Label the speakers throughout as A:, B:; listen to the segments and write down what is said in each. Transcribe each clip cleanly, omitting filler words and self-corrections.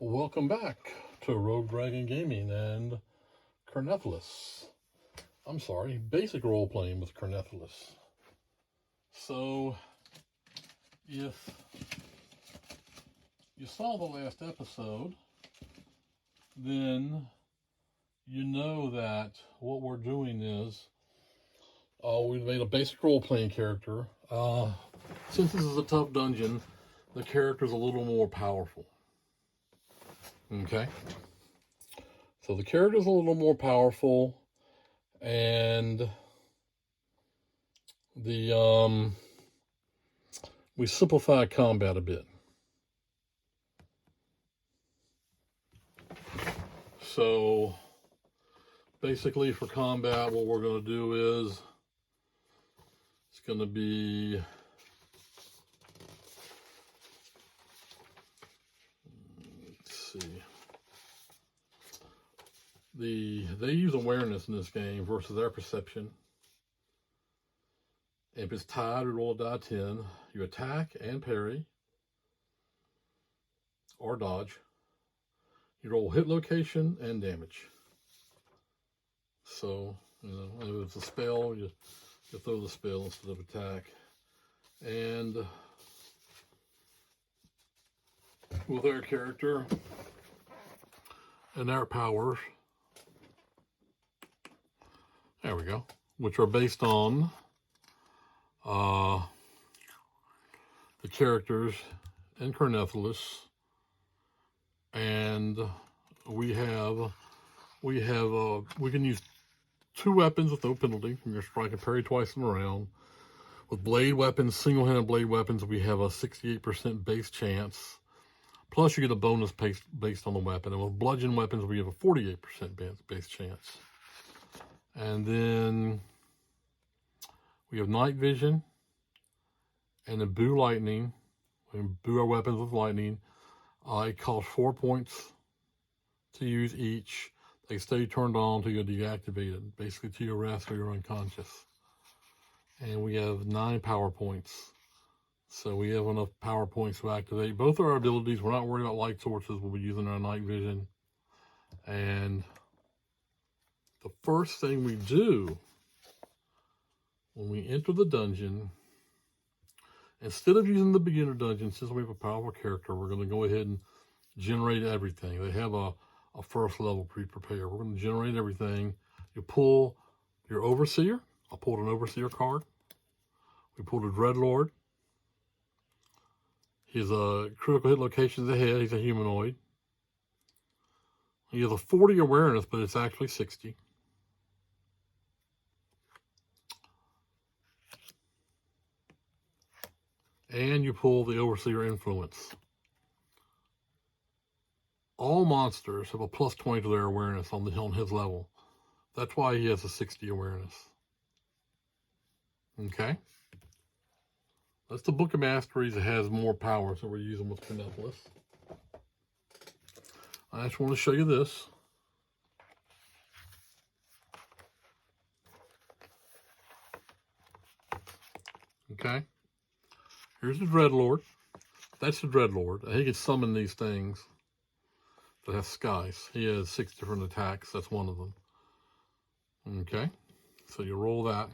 A: Welcome back to Rogue Dragon Gaming and Ker Nethelas. I'm sorry, basic role-playing with Ker Nethelas. So, if you saw the last episode, then you know that what we're doing is we've made a basic role-playing character. Since this is a tough dungeon, the character's a little more powerful. Okay? So the character's a little more powerful, and we simplify combat a bit. So basically for combat, what we're going to do is it's going to be they use awareness in this game versus their perception. If it's tied, we roll a die 10. You attack and parry or dodge. You roll hit location and damage. So, if it's a spell, you throw the spell instead of attack. And with our character and our powers, there we go, which are based on the characters in Ker Nethelas, and we can use 2 weapons with no penalty. You can strike and parry twice in a round. With blade weapons, single-handed blade weapons, we have a 68% base chance. Plus, you get a bonus based on the weapon. And with bludgeon weapons, we have a 48% base chance. And then we have night vision and then boo lightning. We boo our weapons with lightning. It costs 4 points to use each. They stay turned on till you're deactivated, basically till you're rest or you're unconscious. And we have 9 power points. So we have enough power points to activate both of our abilities. We're not worried about light sources. We'll be using our night vision. And the first thing we do when we enter the dungeon, instead of using the beginner dungeon, since we have a powerful character, we're going to go ahead and generate everything. They have a first level pre-prepared. We're going to generate everything. You pull your overseer. I pulled an overseer card. We pulled a dreadlord. He's a critical hit locations ahead. He's a humanoid. He has a 40 awareness, but it's actually 60. And you pull the overseer influence. All monsters have a plus 20 to their awareness on his level. That's why he has a 60 awareness. Okay? That's the Book of Masteries. It has more power, so we're using with Ker Nethelas. I just want to show you this. Okay? Here's the Dreadlord. That's the Dreadlord. He can summon these things that have skies. He has 6 different attacks. That's one of them. Okay? So you roll that.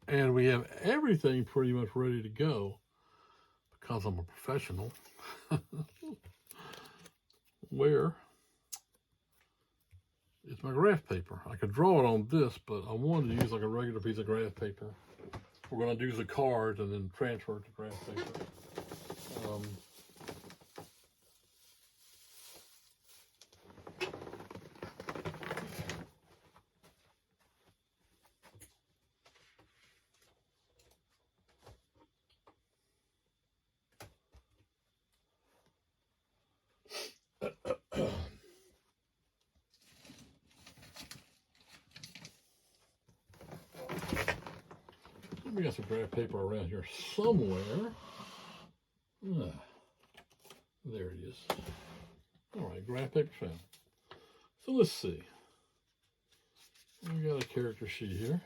A: And we have everything pretty much ready to go because I'm a professional. Where is my graph paper? I could draw it on this, but I wanted to use like a regular piece of graph paper. We're going to use the cards and then transfer it to graph paper. We got some graph paper around here somewhere. There it is. All right, graph paper found. So let's see. We got a character sheet here.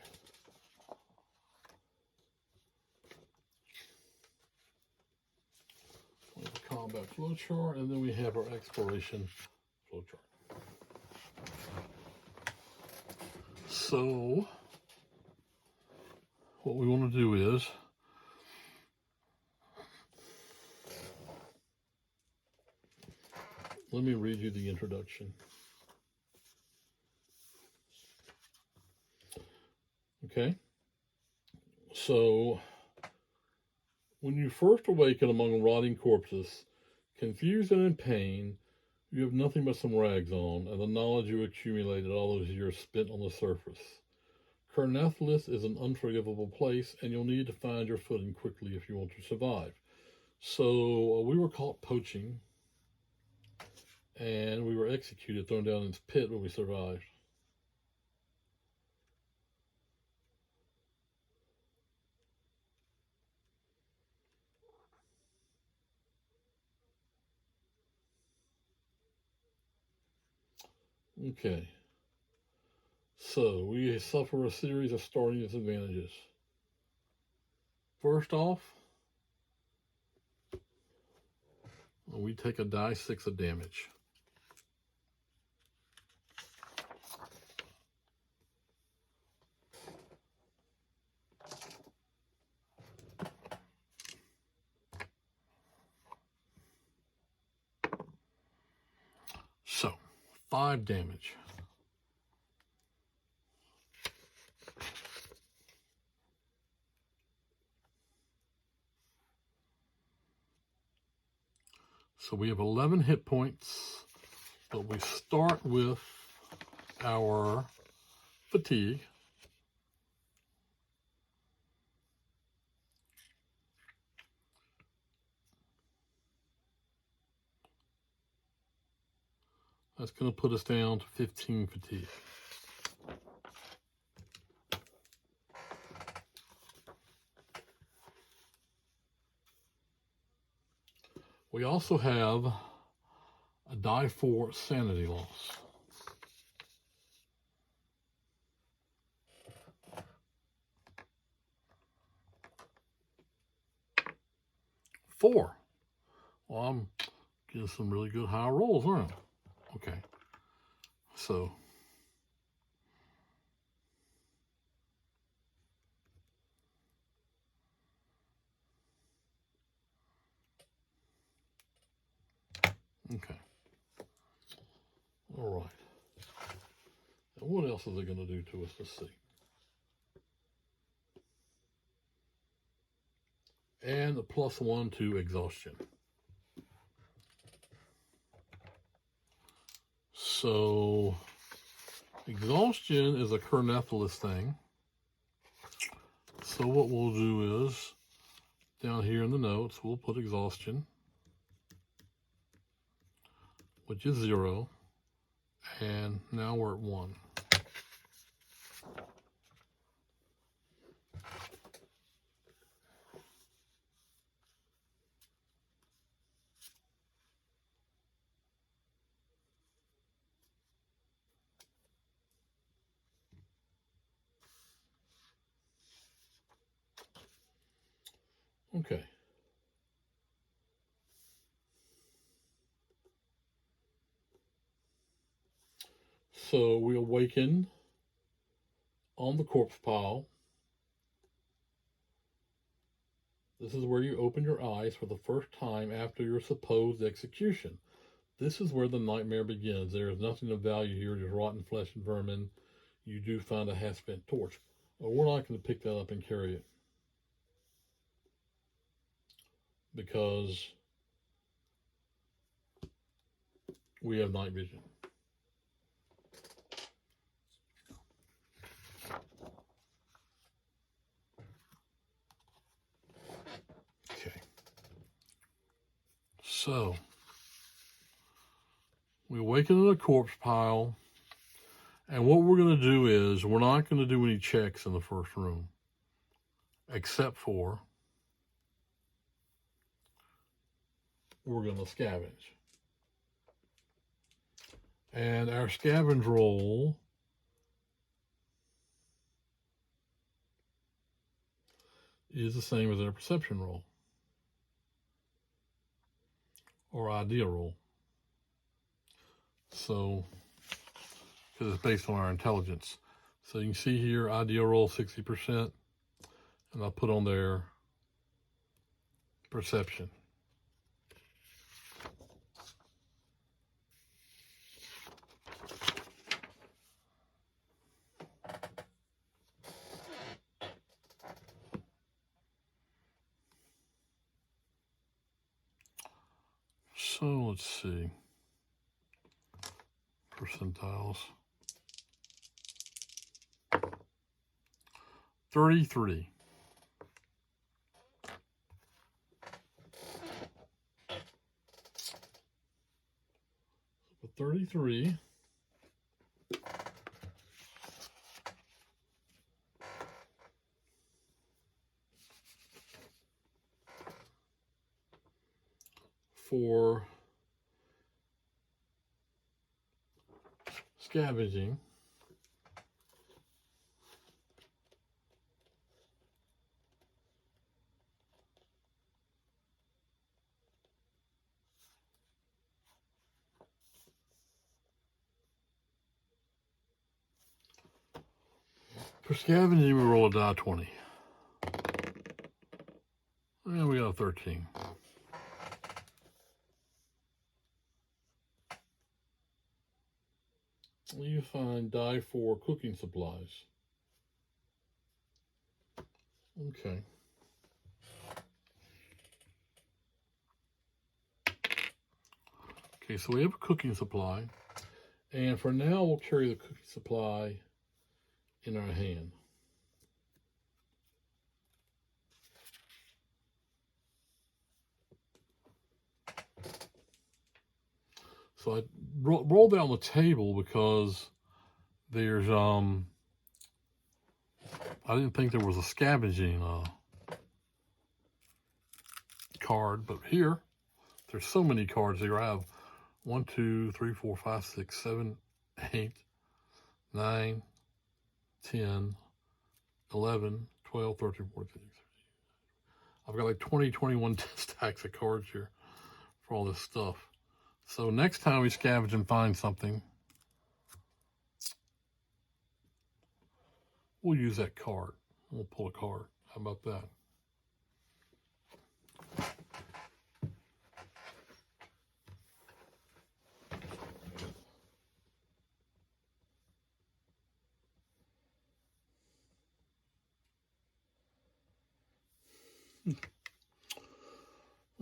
A: We have a combat flowchart, and then we have our exploration flowchart. So, what we want to do is let me read you the introduction. Okay, so when you first awaken among rotting corpses, confused and in pain, you have nothing but some rags on and the knowledge you accumulated all those years spent on the surface. Ker Nethelas is an unforgivable place, and you'll need to find your footing quickly if you want to survive. So we were caught poaching, and we were executed, thrown down in this pit, but we survived. Okay. So we suffer a series of starting disadvantages. First off, we take a die 6 of damage. So, 5 damage. So we have 11 hit points, but we start with our fatigue. That's going to put us down to 15 fatigue. We also have a die 4 sanity loss. Four. Well, I'm getting some really good high rolls, aren't I? Okay. So okay. All right. And what else is it going to do to us? Let's see. And a +1 to exhaustion. So exhaustion is a Ker Nethelas thing. So what we'll do is, down here in the notes, we'll put exhaustion, which is 0, and now we're at 1. Okay. So we awaken on the corpse pile. This is where you open your eyes for the first time after your supposed execution. This is where the nightmare begins. There is nothing of value here, just rotten flesh and vermin. You do find a half-spent torch. But we're not going to pick that up and carry it, because we have night vision. Okay. So we awaken in a corpse pile, and what we're going to do is we're not going to do any checks in the first room, except for we're going to scavenge. And our scavenge roll is the same as their perception roll or idea roll. So, because it's based on our intelligence. So you can see here, idea roll 60%, and I'll put on there perception. So let's see, percentiles. 33. So 33 for scavenging. For scavenging, we roll a die 20. And we got a 13. You find die for cooking supplies. Okay. Okay, so we have a cooking supply. And for now, we'll carry the cooking supply in our hand. So I rolled that on the table because there's, I didn't think there was a scavenging card, but here, there's so many cards here. I have 1, 2, 3, 4, 5, 6, 7, 8, 9, 10, 11, 12, 13, 14, 15. I've got like 20, 21 stacks of cards here for all this stuff. So next time we scavenge and find something, we'll use that card. We'll pull a card. How about that?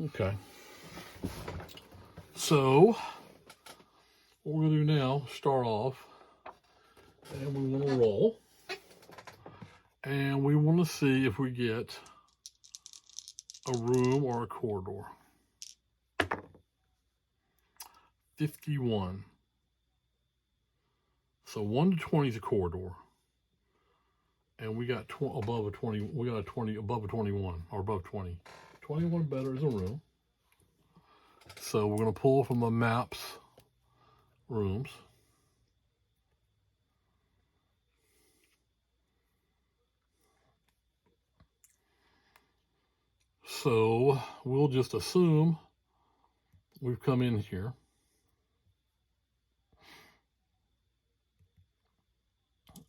A: Okay. So what we're going to do now, start off, and we want to roll. And we want to see if we get a room or a corridor. 51. So 1 to 20 is a corridor. And we got above a 20, we got a 20 above a 21 or above 20. 21 better is a room. So we're going to pull from the maps rooms. So we'll just assume we've come in here.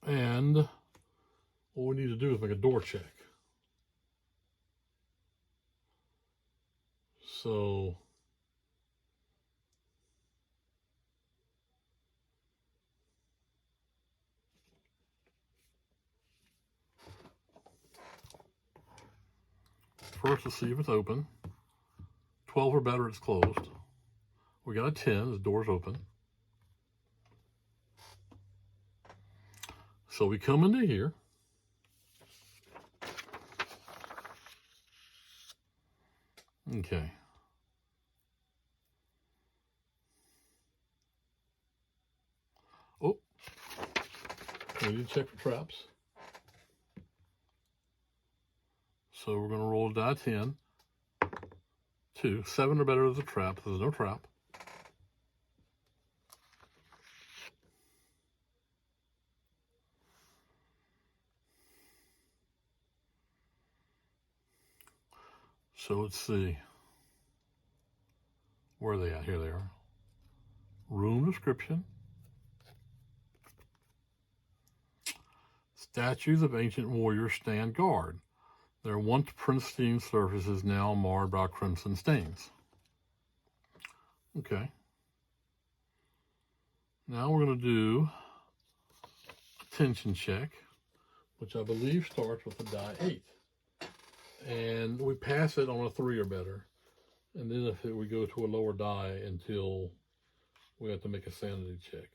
A: And what we need to do is make a door check. So first, let's see if it's open. 12 or better, it's closed. We got a 10, the door's open. So we come into here. Okay. Oh, we need to check for traps. So we're going to roll a die 10. 2. 7 or better is a trap. There's no trap. So let's see. Where are they at? Here they are. Room description. Statues of ancient warriors stand guard. Their once pristine surfaces now marred by crimson stains. Okay. Now we're going to do a tension check, which I believe starts with a die 8. And we pass it on a 3 or better. And then if we go to a lower die until we have to make a sanity check.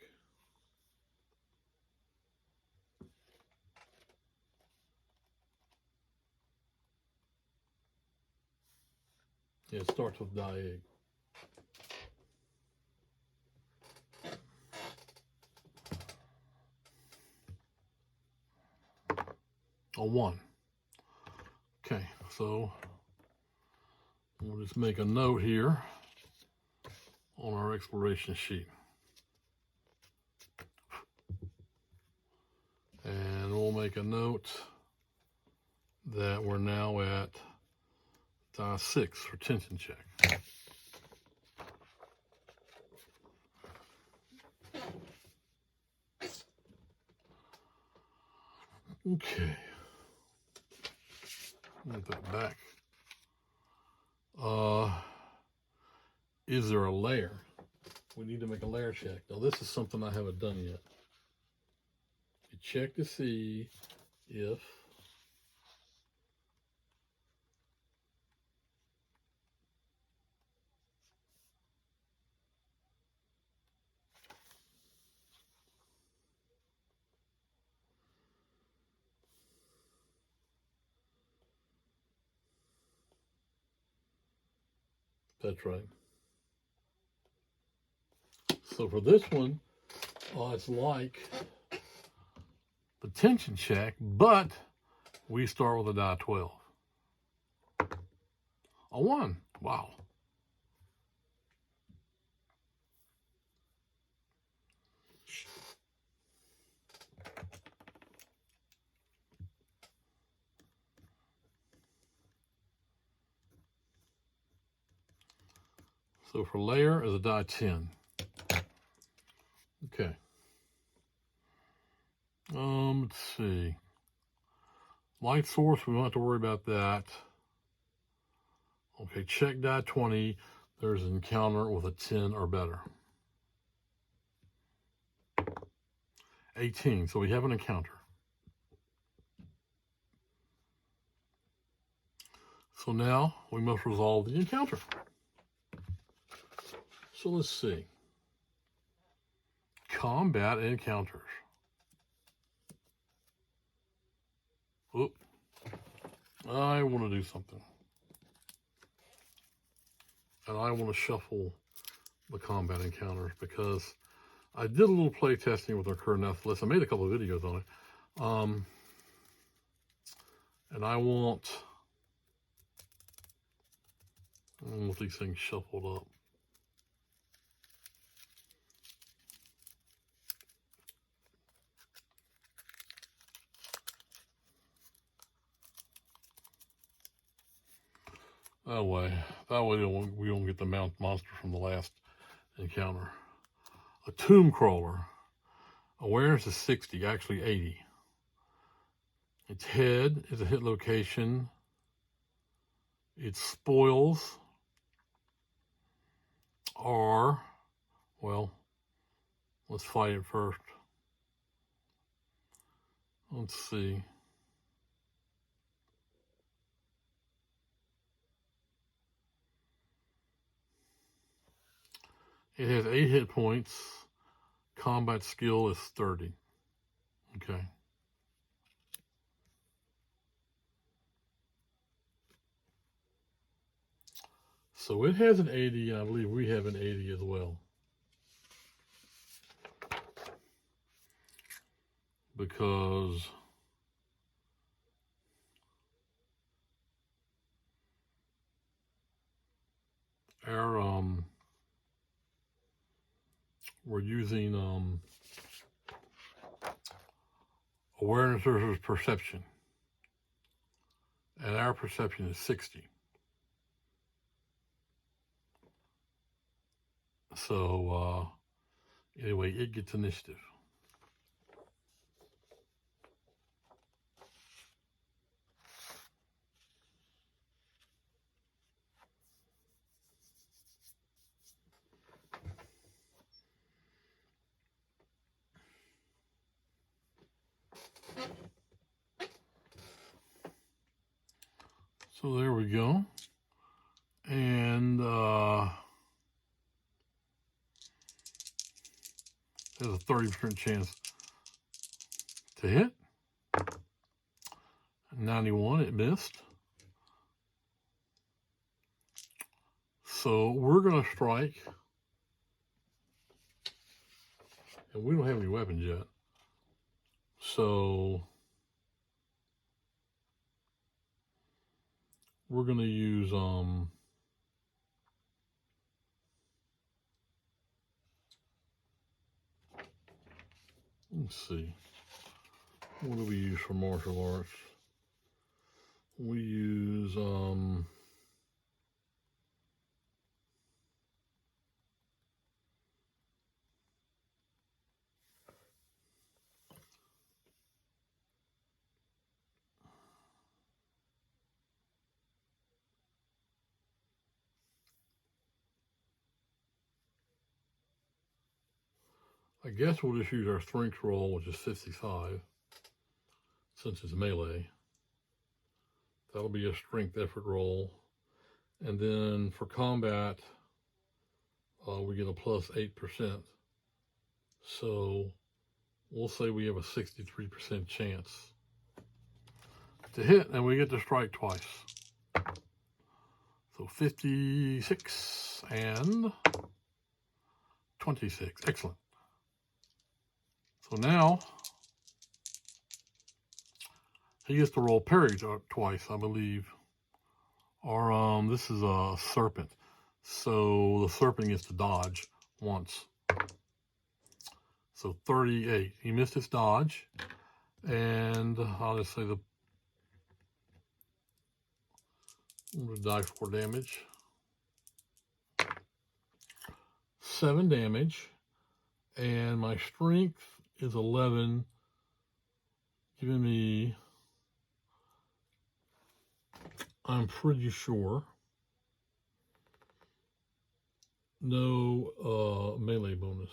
A: Yeah, it starts with die 8. A 1. Okay, so we'll just make a note here on our exploration sheet. And we'll make a note that we're now at die 6 for tension check. Okay. Put that back. Is there a layer? We need to make a layer check. Now this is something I haven't done yet. You check to see if that's right. So for this one, it's like the tension check, but we start with a die 12. A 1. Wow. So for layer is a die 10. Okay. Let's see. Light source, we don't have to worry about that. Okay, check die 20. There's an encounter with a 10 or better. 18, so we have an encounter. So now we must resolve the encounter. So let's see. Combat encounters. Oop. I want to do something. And I want to shuffle the combat encounters because I did a little play testing with our Ker Nethelas. I made a couple of videos on it. And I want these things shuffled up. That way we don't get the monster from the last encounter. A tomb crawler. Awareness is 60, actually 80. Its head is a hit location. Its spoils are, well, let's fight it first. Let's see. It has 8 hit points. Combat skill is 30. Okay. So it has an 80, and I believe we have an 80 as well. Because our we're using awareness versus perception, and our perception is 60. So anyway, it gets initiative. So there we go. And there's a 30% chance to hit. 91, it missed. So we're going to strike. And we don't have any weapons yet. So we're going to use let's see. What do we use for martial arts? We use I guess we'll just use our strength roll, which is 55, since it's melee. That'll be a strength effort roll. And then for combat, we get a plus 8%. So we'll say we have a 63% chance to hit, and we get to strike twice. So 56 and 26. Excellent. So now he gets to roll parry twice, I believe. Or this is a serpent. So the serpent gets to dodge once. So 38. He missed his dodge. And I'll just say the die 4 damage. 7 damage. And my strength is 11, giving me, I'm pretty sure, no melee bonus.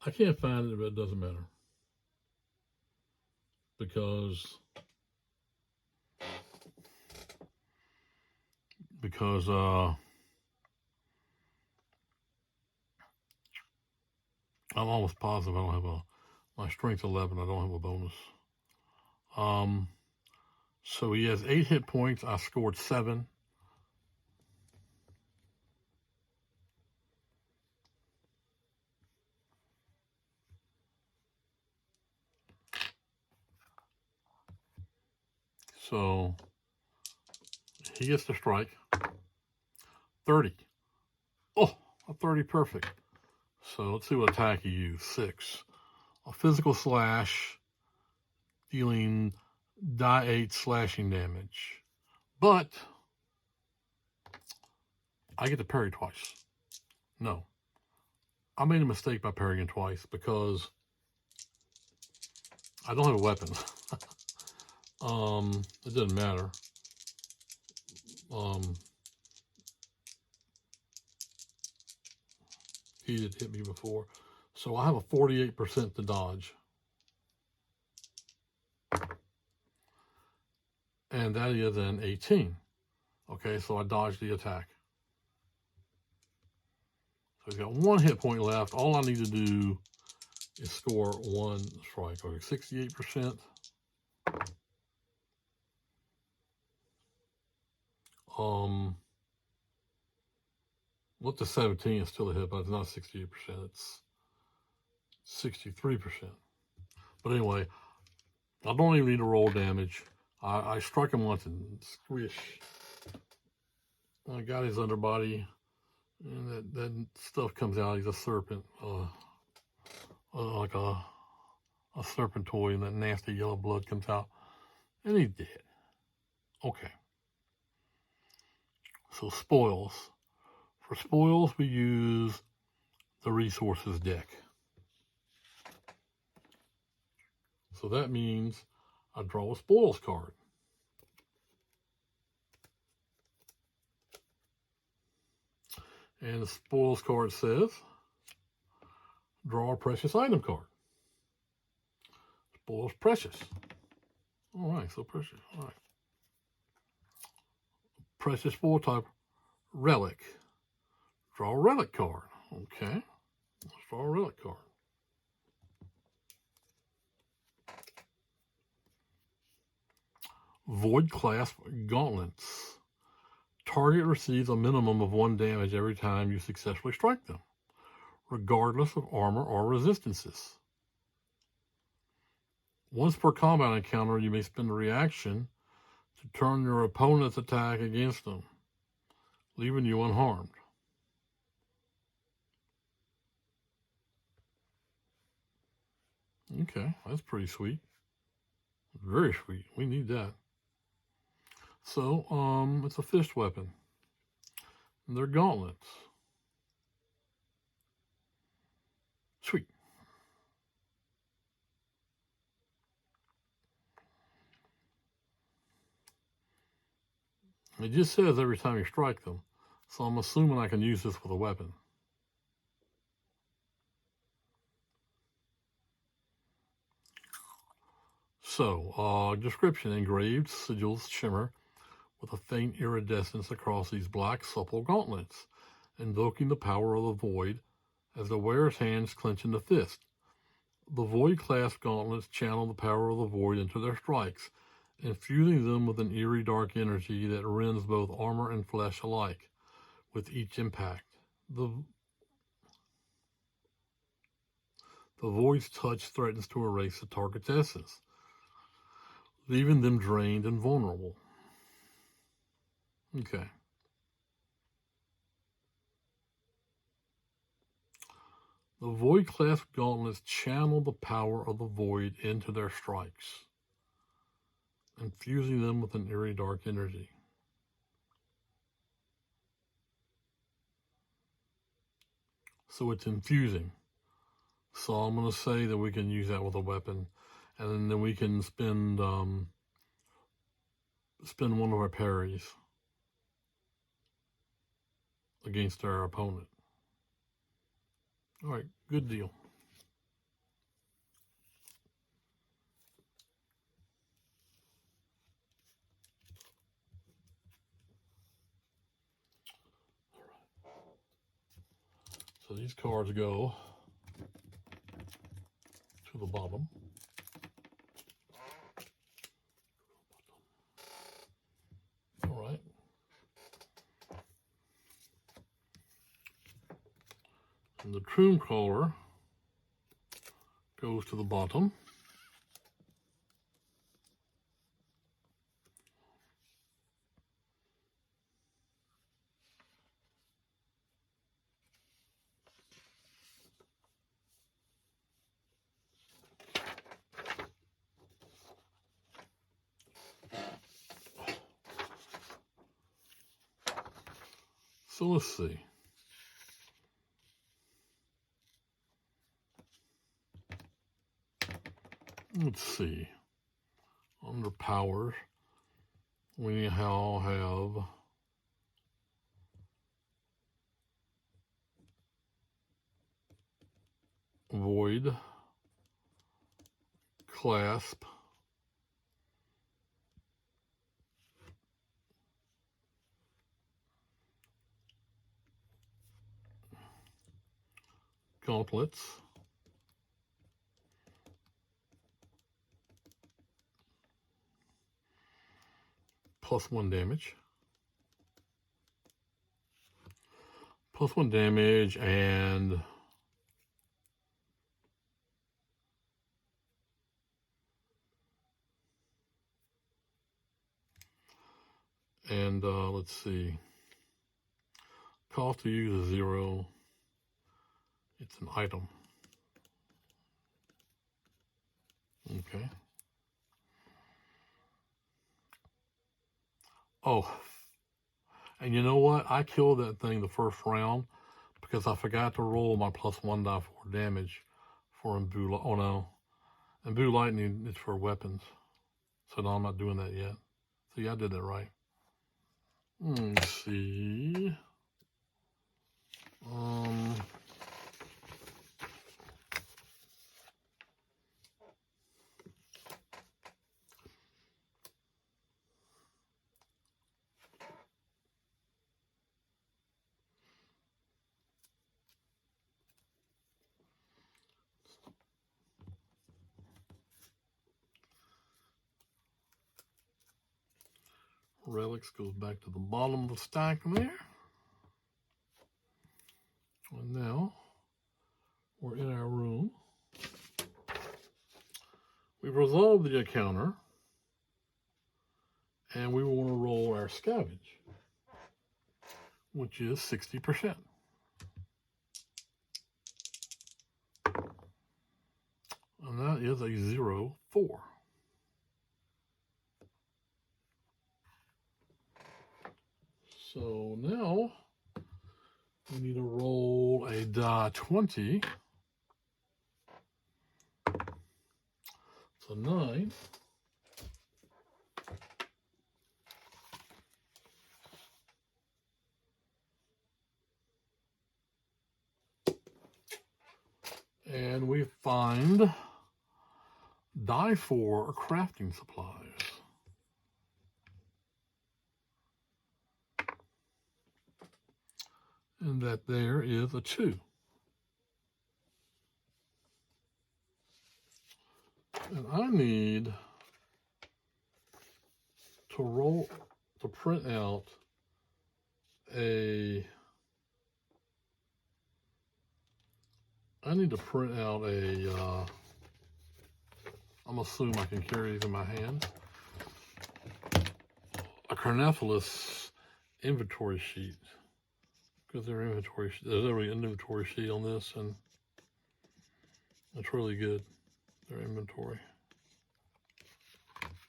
A: I can't find it, but it doesn't matter. Because I'm almost positive I don't have my strength 11, I don't have a bonus. So he has 8 hit points. I scored 7. So he gets to strike. 30. Oh, a 30 perfect. So let's see what attack he used. 6. A physical slash, dealing die 8 slashing damage. But I get to parry twice. No. I made a mistake by parrying twice because I don't have a weapon. It doesn't matter. He did hit me before. So I have a 48% to dodge. And that is an 18. Okay, so I dodged the attack. So he's got 1 hit point left. All I need to do is score 1 strike. Okay, 68%. With the 17 is still a hit, but it's not 68%. It's 63%. But anyway, I don't even need to roll damage. I struck him once and squish. I got his underbody, and that stuff comes out. He's a serpent, like a serpentoid, and that nasty yellow blood comes out, and he's dead. Okay. So spoils. For spoils, we use the resources deck. So that means I draw a spoils card. And the spoils card says, draw a precious item card. Spoils precious. All right, so precious. All right. Precious spoil type, relic. Draw a relic card. Okay, let's draw a relic card. Void Clasp Gauntlets. Target receives a minimum of 1 damage every time you successfully strike them, regardless of armor or resistances. Once per combat encounter, you may spend a reaction to turn your opponent's attack against them, leaving you unharmed. Okay, that's pretty sweet. Very sweet. We need that. So, it's a fist weapon. And they're gauntlets. Sweet. It just says every time you strike them. So I'm assuming I can use this with a weapon. So, description: engraved sigils shimmer with a faint iridescence across these black, supple gauntlets, invoking the power of the void as the wearer's hands clench in the fist. The void clasp gauntlets channel the power of the void into their strikes, infusing them with an eerie dark energy that rends both armor and flesh alike with each impact. The void's touch threatens to erase the target's essence, leaving them drained and vulnerable. Okay. The void clasp gauntlets channel the power of the void into their strikes, infusing them with an eerie dark energy. So it's infusing. So I'm going to say that we can use that with a weapon, and then we can spend one of our parries against our opponent. All right, good deal. So these cards go to the bottom. All right. And the Tomb Crawler goes to the bottom. So let's see. Let's see. Under powers, we now have Void, Clasp, Gauntlets, +1 damage. +1 damage and And let's see. Cost to use is 0. It's an item. Okay. Oh, and you know what? I killed that thing the first round because I forgot to roll my +1 die 4 damage for imbue. Oh no, imbue lightning is for weapons, so no, I'm not doing that yet. So yeah, I did that right. Let's see. Relics goes back to the bottom of the stack there. And now we're in our room. We've resolved the encounter, and we want to roll our scavenge, which is 60%. And that is a 0-4. So now we need to roll a die 20. So 9. And we find die 4 crafting supplies. And that there is a 2. And I need to print out a I'm assuming I can carry these in my hand, a Ker Nethelas inventory sheet. Because there's already an inventory sheet on this, and it's really good, their inventory.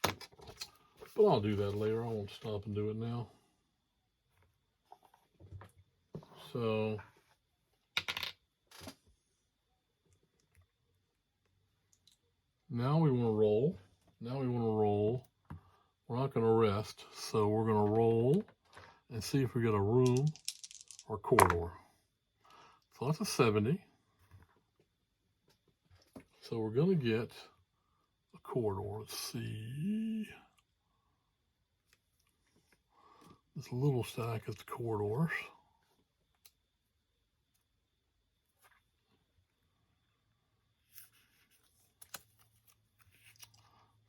A: But I'll do that later. I won't stop and do it now. So now we want to roll. We're not going to rest, so we're going to roll and see if we get a room or corridor. So that's a 70. So we're going to get a corridor. Let's see. This little stack is the corridors.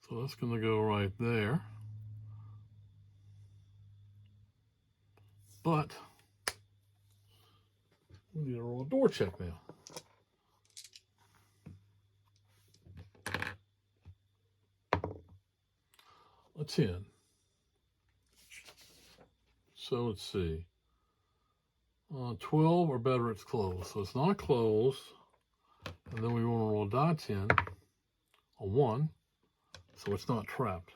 A: So that's going to go right there. But we need to roll a door check now. A 10. So let's see. 12 or better, it's closed. So it's not closed. And then we want to roll a die 10, a 1. So it's not trapped.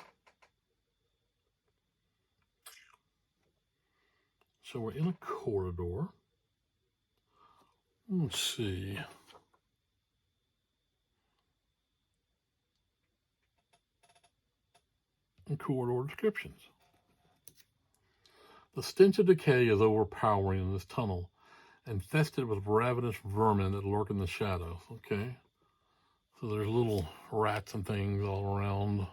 A: So we're in a corridor. Let's see. And corridor descriptions. The stench of decay is overpowering in this tunnel, infested with ravenous vermin that lurk in the shadows. Okay. So there's little rats and things all around,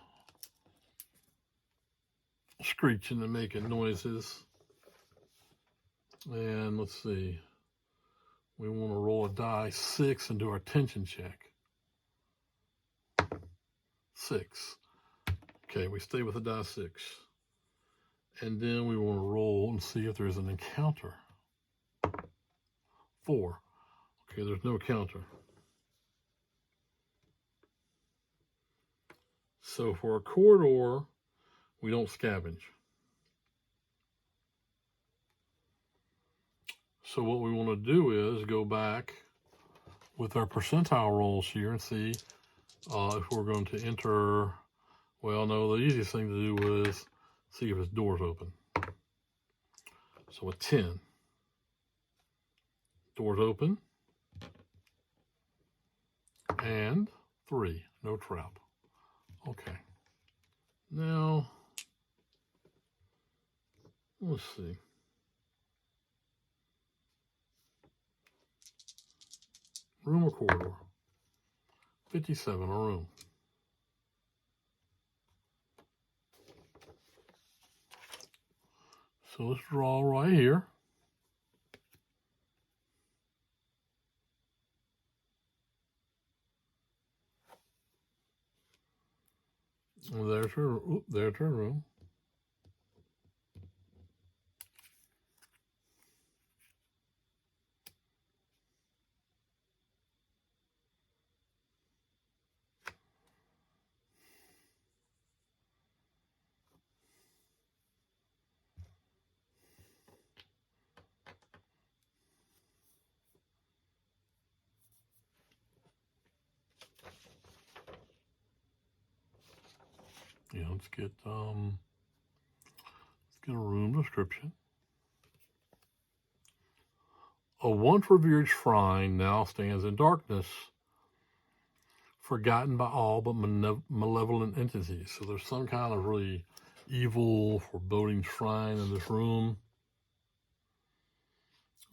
A: screeching and making noises. And let's see. We want to roll a die 6 and do our tension check. 6. Okay, we stay with a die 6. And then we want to roll and see if there's an encounter. 4. Okay, there's no counter. So for a corridor, we don't scavenge. So what we want to do is go back with our percentile rolls here and see if we're going to enter. Well, no, the easiest thing to do is see if his door's open. So a 10. Door's open. And 3. No trap. Okay. Now, let's see. Room or corridor? 57, a room. So let's draw right here. And there's her room. Yeah, let's get a room description. A once revered shrine now stands in darkness, forgotten by all but malevolent entities. So there's some kind of really evil, foreboding shrine in this room.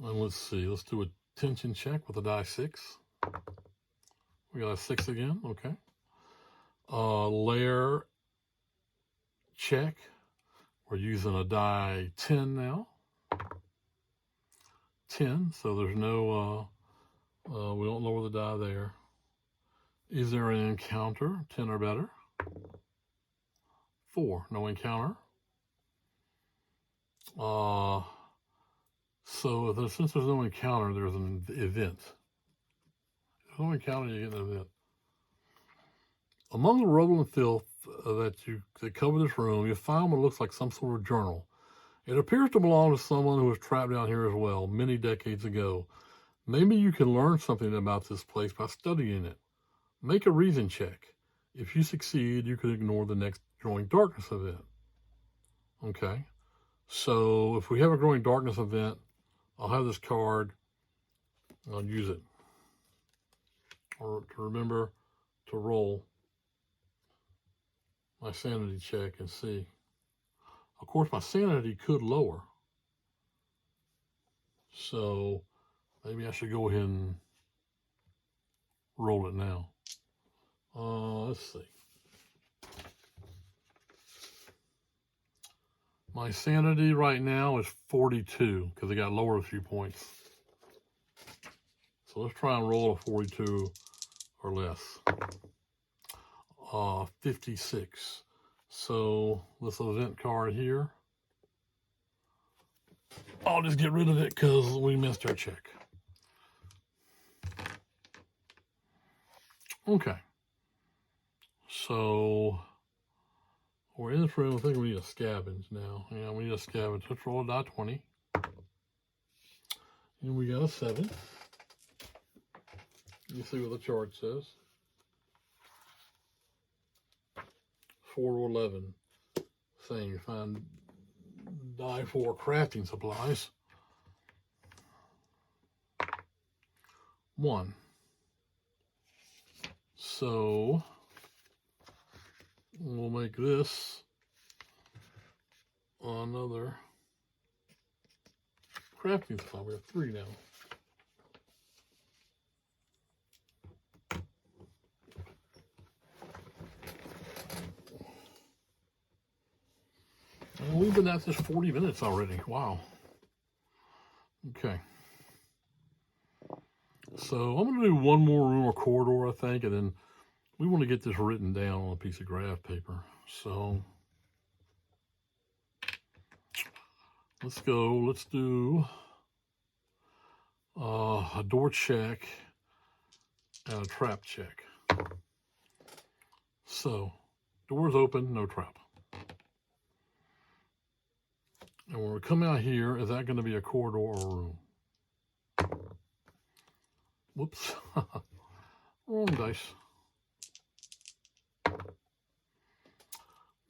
A: And let's see, let's do a tension check with a die 6. We got a 6 again, okay. Layer check. We're using a die 10 now. 10, so there's no, we don't lower the die there. Is there an encounter? 10 or better. 4, no encounter. So since there's no encounter, there's an event. If there's no encounter, you get an event. Among the rubble and filth that cover this room, you find what looks like some sort of journal. It appears to belong to someone who was trapped down here as well, many decades ago. Maybe you can learn something about this place by studying it. Make a reason check. If you succeed, you can ignore the next growing darkness event. Okay. So if we have a growing darkness event, I'll have this card. I'll use it. Or to remember to roll my sanity check and see. Of course, my sanity could lower. So maybe I should go ahead and roll it now. Let's see. My sanity right now is 42 because it got lowered a few points. So let's try and roll a 42 or less. 56. So this event card here, I'll just get rid of it because we missed our check. Okay. So we're in this room. I think we need a scavenge now. Yeah, we need a scavenge. Let's roll a die 20. And we got a 7. You see what the chart says. 4 to 11. Saying find die 4 crafting supplies. 1. So we'll make this another crafting supply. We have 3 now. And we've been at this 40 minutes already. Wow. Okay. So I'm going to do one more room or corridor, I think, and then we want to get this written down on a piece of graph paper. So let's go. Let's do a door check and a trap check. So doors open, no trap. And when we come out here, is that going to be a corridor or a room? Whoops. Wrong dice.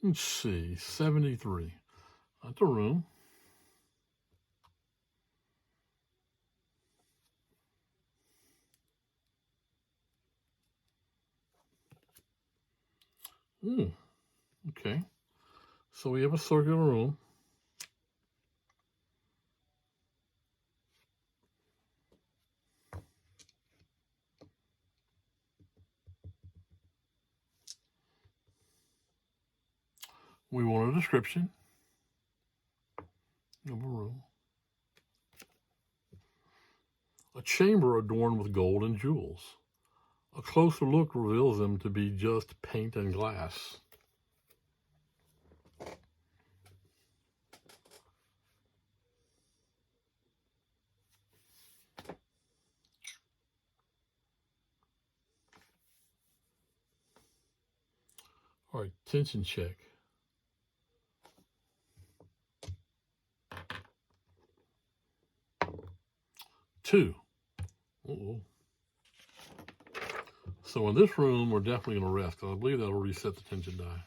A: Let's see. 73. That's a room. Okay. So we have a circular room. We want a description of a room. A chamber adorned with gold and jewels. A closer look reveals them to be just paint and glass. All right, tension check. Two. Uh-oh. So in this room, we're definitely going to rest, because I believe that'll reset the tension die.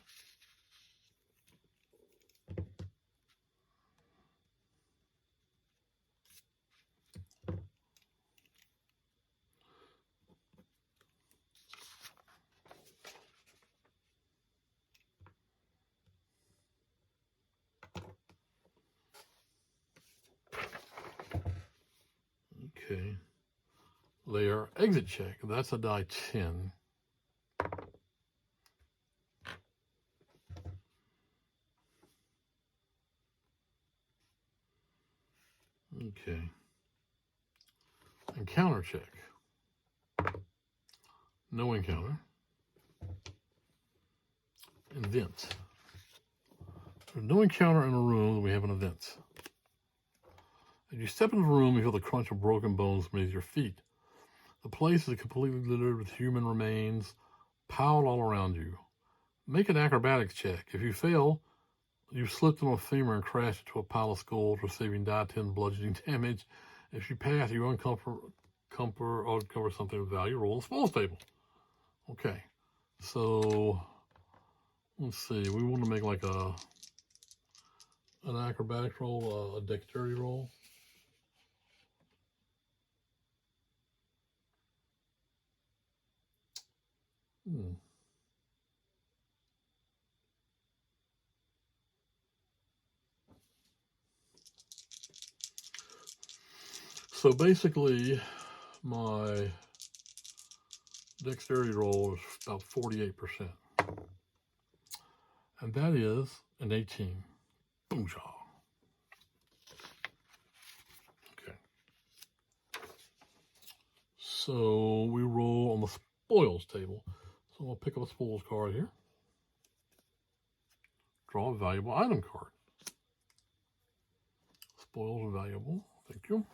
A: Okay. Layer exit check. That's a die 10. Okay. Encounter check. No encounter. Event. There's no encounter in a room, we have an event. As you step into the room, you feel the crunch of broken bones beneath your feet. The place is completely littered with human remains piled all around you. Make an acrobatics check. If you fail, you slip on a femur and crash into a pile of skulls, receiving die 10 bludgeoning damage. If you pass, you uncover something of value. Roll the spoils table. Okay, so let's see. We want to make like an acrobatics roll, a dexterity roll. So basically, my dexterity roll is about 48%. And that is an 18. Boom job. Okay. So we roll on the spoils table. So I'll pick up a spoils card here. Draw a valuable item card. Spoils are valuable. Thank you.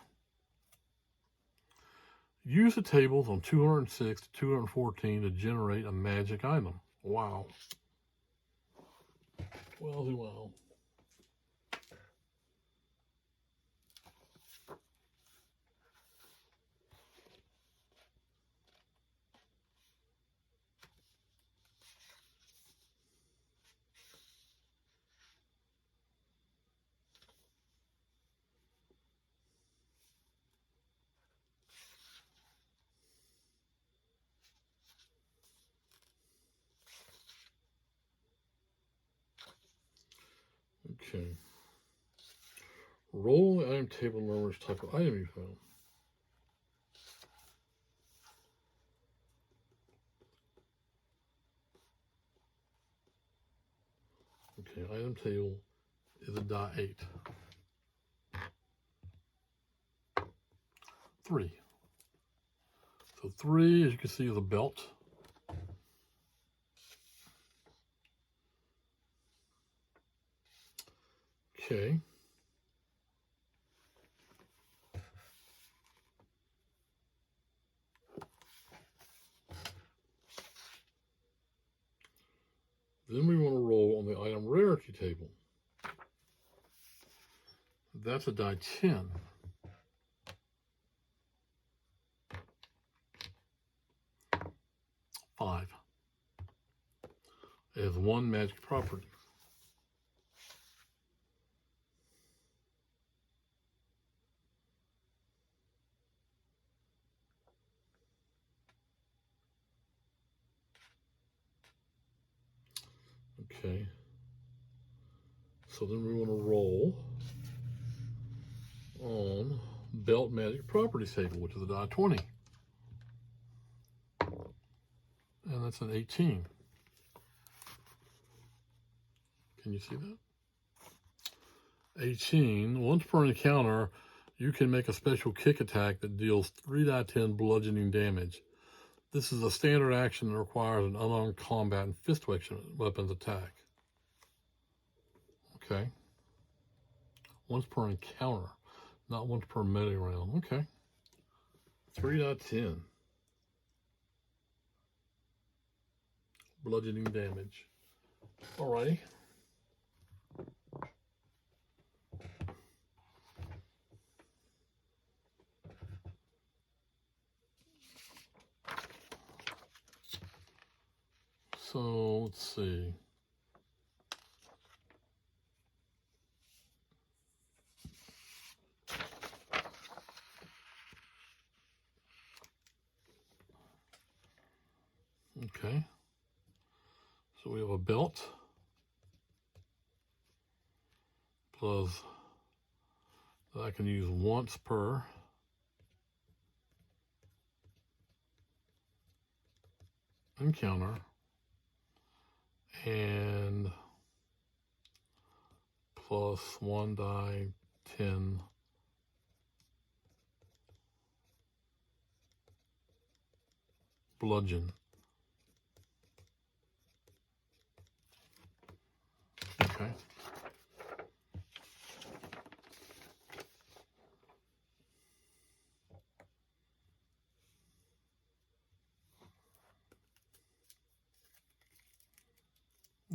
A: Use the tables on 206 to 214 to generate a magic item. Wow. Wowzy wow. Okay. Roll the item table numbers type of item you found. Okay, item table is a die 8. 3. So 3, as you can see, is a belt. Okay. Then we want to roll on the item rarity table. That's a die 10. has 1 magic property. Okay. So then we want to roll on belt magic properties table, which is a die 20. And that's an 18. Can you see that? 18. Once per encounter, you can make a special kick attack that deals 3 die 10 bludgeoning damage. This is a standard action that requires an unarmed combat and fist weapons attack. Okay. Once per encounter, not once per melee round. Okay. 3 die 10. Bludgeoning damage. Alrighty. So let's see. Okay. So we have a belt plus that I can use once per encounter, and plus 1 die 10 bludgeon. Okay.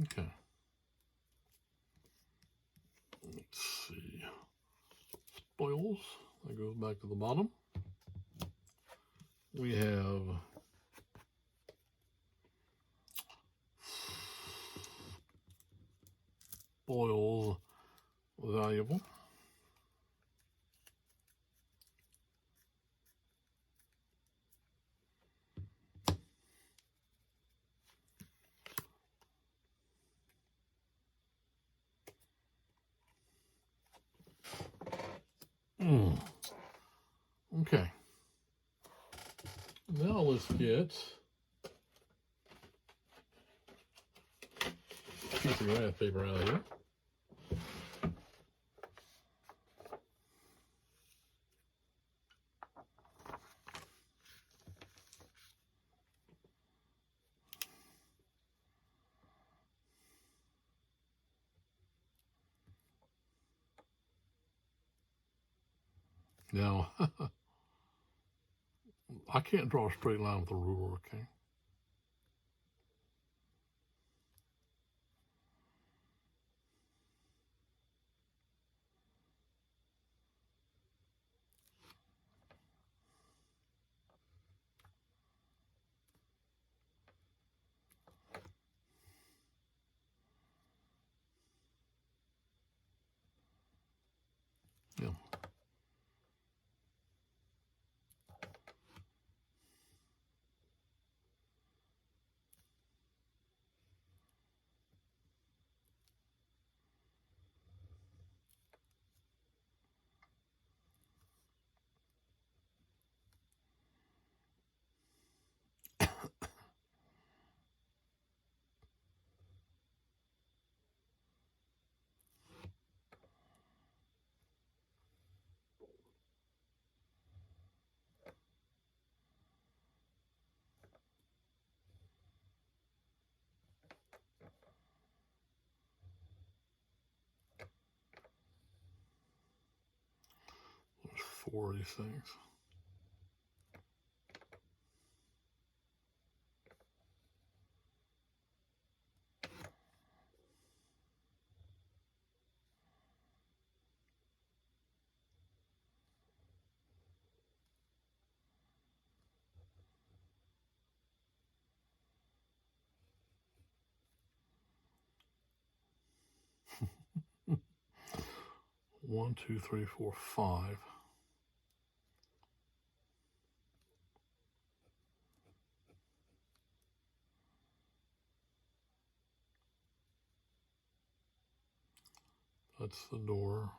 A: Okay. Let's see. Spoils. That goes back to the bottom. We have spoils valuable. Okay. Now let's get a piece of graph paper out of here. Now, I can't draw a straight line with a ruler, okay? Yeah. There's 4 of these things. 1, 2, 3, 4, 5. That's the door.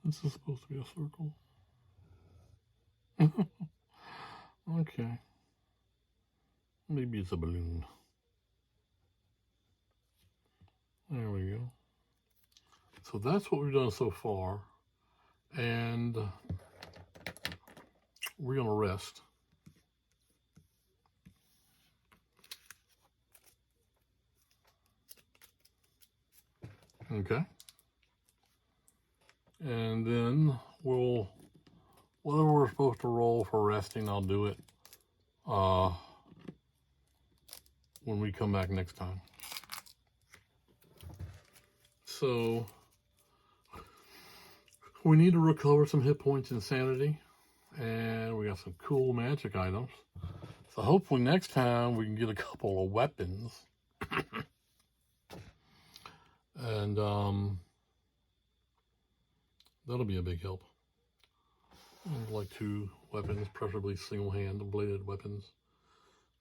A: This is supposed to be a circle. Okay. Maybe it's a balloon. There we go. So that's what we've done so far. And we're going to rest. Okay. And then we'll, whatever we're supposed to roll for resting, I'll do it when we come back next time. So we need to recover some hit points and sanity, and we got some cool magic items. So hopefully next time we can get a couple of weapons. And that'll be a big help. I'd like 2 weapons, preferably single-hand bladed weapons.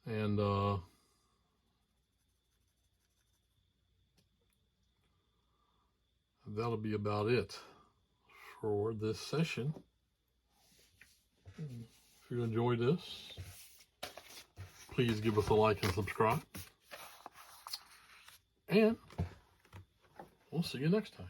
A: And that'll be about it for this session. If you enjoyed this, please give us a like and subscribe. And we'll see you next time.